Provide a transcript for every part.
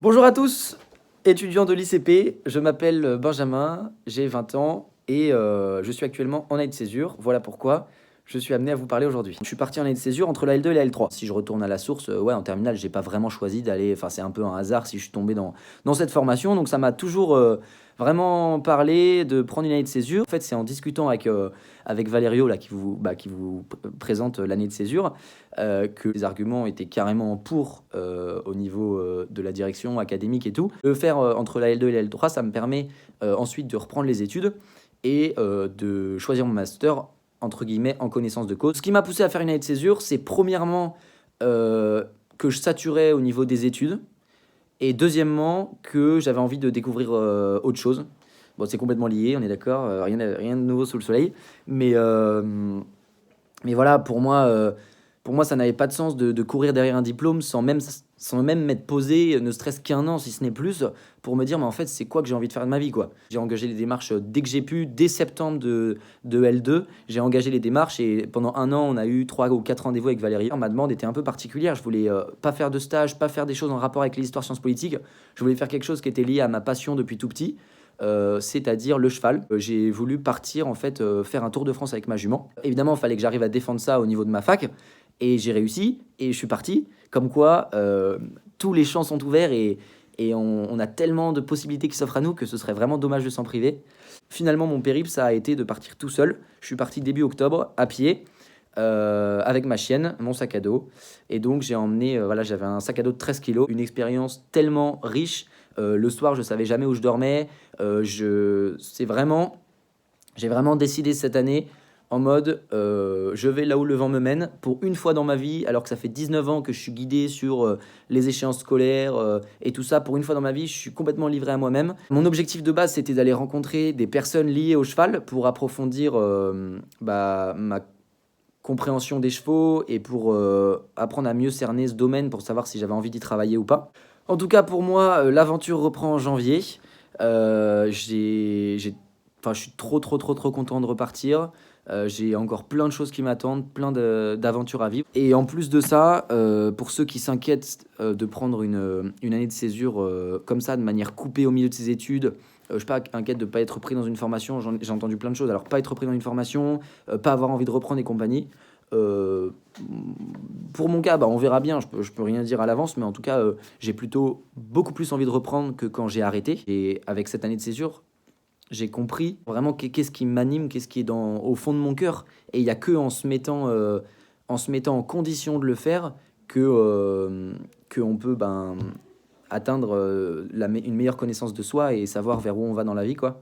Bonjour à tous, étudiants de l'ICP, je m'appelle Benjamin, j'ai 20 ans et je suis actuellement en année de césure. Voilà pourquoi je suis amené à vous parler aujourd'hui. Je suis parti en année de césure entre la L2 et la L3. Si je retourne à la source, ouais, en terminale, j'ai pas vraiment choisi d'aller, enfin c'est un peu un hasard si je suis tombé dans cette formation, donc ça m'a toujours vraiment parlé de prendre une année de césure. En fait, c'est en discutant avec Valerio là, qui vous présente l'année de césure que les arguments étaient carrément pour au niveau de la direction académique et tout. Le faire entre la L2 et la L3, ça me permet ensuite de reprendre les études et de choisir mon master entre guillemets en connaissance de cause. Ce qui m'a poussé à faire une année de césure, c'est premièrement que je saturais au niveau des études et deuxièmement que j'avais envie de découvrir autre chose. Bon, c'est complètement lié, on est d'accord, rien de nouveau sous le soleil, mais, euh, mais voilà, pour moi, ça n'avait pas de sens de courir derrière un diplôme sans même m'être posé, ne serait-ce qu'un an, si ce n'est plus, pour me dire, mais en fait, c'est quoi que j'ai envie de faire de ma vie, quoi. J'ai engagé les démarches dès que j'ai pu, dès septembre de L2, j'ai engagé les démarches et pendant un an, on a eu 3 ou 4 rendez-vous avec Valérie. Ma demande était un peu particulière, je voulais pas faire de stage, pas faire des choses en rapport avec l'histoire sciences politiques, je voulais faire quelque chose qui était lié à ma passion depuis tout petit. C'est-à-dire le cheval. J'ai voulu partir en fait faire un tour de France avec ma jument. Évidemment, il fallait que j'arrive à défendre ça au niveau de ma fac. Et j'ai réussi et je suis parti. Comme quoi, tous les champs sont ouverts et on a tellement de possibilités qui s'offrent à nous que ce serait vraiment dommage de s'en priver. Finalement, mon périple, ça a été de partir tout seul. Je suis parti début octobre à pied avec ma chienne, mon sac à dos. Et donc, j'ai emmené, voilà, j'avais un sac à dos de 13 kilos, une expérience tellement riche. Le soir, je savais jamais où je dormais. J'ai vraiment décidé cette année en mode je vais là où le vent me mène pour une fois dans ma vie, alors que ça fait 19 ans que je suis guidé sur les échéances scolaires et tout ça. Pour une fois dans ma vie, je suis complètement livré à moi-même. Mon objectif de base, c'était d'aller rencontrer des personnes liées au cheval pour approfondir ma compréhension des chevaux et pour apprendre à mieux cerner ce domaine pour savoir si j'avais envie d'y travailler ou pas. En tout cas, pour moi, l'aventure reprend en janvier. Enfin, je suis trop content de repartir. J'ai encore plein de choses qui m'attendent, d'aventures à vivre. Et en plus de ça, pour ceux qui s'inquiètent de prendre une année de césure comme ça, de manière coupée au milieu de ses études, je suis pas inquiète de ne pas être pris dans une formation. J'ai entendu plein de choses. Alors, pas être pris dans une formation, pas avoir envie de reprendre et compagnie. Euh, pour mon cas, bah, on verra bien. Je peux rien dire à l'avance, mais en tout cas, j'ai plutôt beaucoup plus envie de reprendre que quand j'ai arrêté. Et avec cette année de césure, j'ai compris vraiment qu'est-ce qui m'anime, qu'est-ce qui est au fond de mon cœur. Et il n'y a que en se mettant en condition de le faire que on peut atteindre une meilleure connaissance de soi et savoir vers où on va dans la vie, quoi.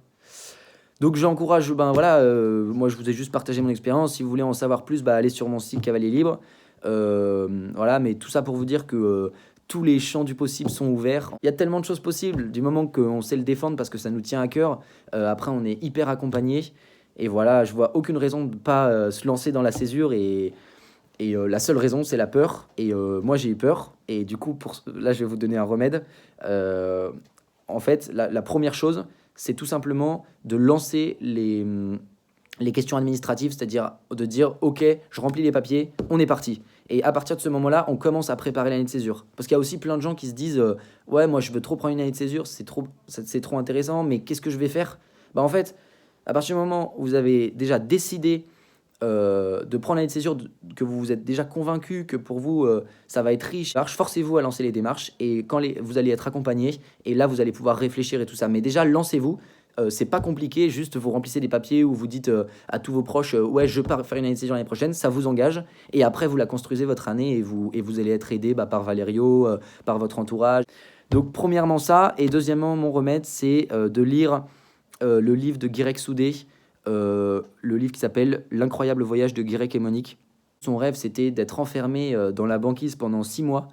Donc j'encourage, ben voilà, moi je vous ai juste partagé mon expérience. Si vous voulez en savoir plus, bah, allez sur mon site Cavalier Libre. Voilà, mais tout ça pour vous dire que tous les champs du possible sont ouverts. Il y a tellement de choses possibles du moment qu'on sait le défendre parce que ça nous tient à cœur. Après, on est hyper accompagné. Et voilà, je vois aucune raison de ne pas se lancer dans la césure. Et la seule raison, c'est la peur. Et moi, j'ai eu peur. Et du coup, là, je vais vous donner un remède. Euh, En fait, la première chose, c'est tout simplement de lancer les questions administratives, c'est-à-dire de dire, OK, je remplis les papiers, on est parti. Et à partir de ce moment-là, on commence à préparer l'année de césure. Parce qu'il y a aussi plein de gens qui se disent, ouais, moi, je veux trop prendre une année de césure, c'est trop intéressant, mais qu'est-ce que je vais faire? Bah, en fait, à partir du moment où vous avez déjà décidé de prendre l'année de césure, que vous vous êtes déjà convaincu que pour vous, ça va être riche, forcez-vous à lancer les démarches et quand vous allez être accompagné, et là, vous allez pouvoir réfléchir et tout ça. Mais déjà, lancez-vous. C'est pas compliqué, juste vous remplissez des papiers ou vous dites à tous vos proches ouais, je pars faire une année de césure l'année prochaine, ça vous engage et après vous la construisez votre année et vous allez être aidé par Valerio, par votre entourage. Donc premièrement ça et deuxièmement mon remède c'est de lire le livre de Guirec Soudé, le livre qui s'appelle L'incroyable voyage de Guirec et Monique. Son rêve c'était d'être enfermé dans la banquise pendant 6 mois,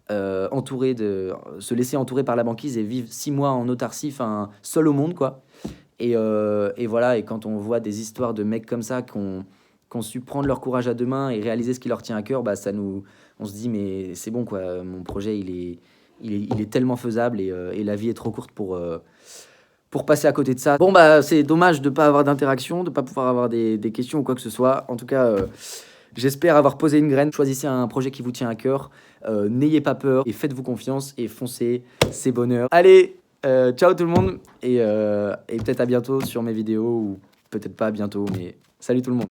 se laisser entourer par la banquise et vivre 6 mois en autarcie, enfin seul au monde quoi. Et voilà, et quand on voit des histoires de mecs comme ça qui ont su prendre leur courage à deux mains et réaliser ce qui leur tient à cœur, bah on se dit mais c'est bon quoi, mon projet il est tellement faisable et la vie est trop courte pour passer à côté de ça. Bon bah c'est dommage de pas avoir d'interaction, de pas pouvoir avoir des questions ou quoi que ce soit. En tout cas, J'espère avoir posé une graine. Choisissez un projet qui vous tient à cœur. N'ayez pas peur et faites-vous confiance et foncez, c'est bonheur. Allez, ciao tout le monde et peut-être à bientôt sur mes vidéos ou peut-être pas à bientôt, mais salut tout le monde.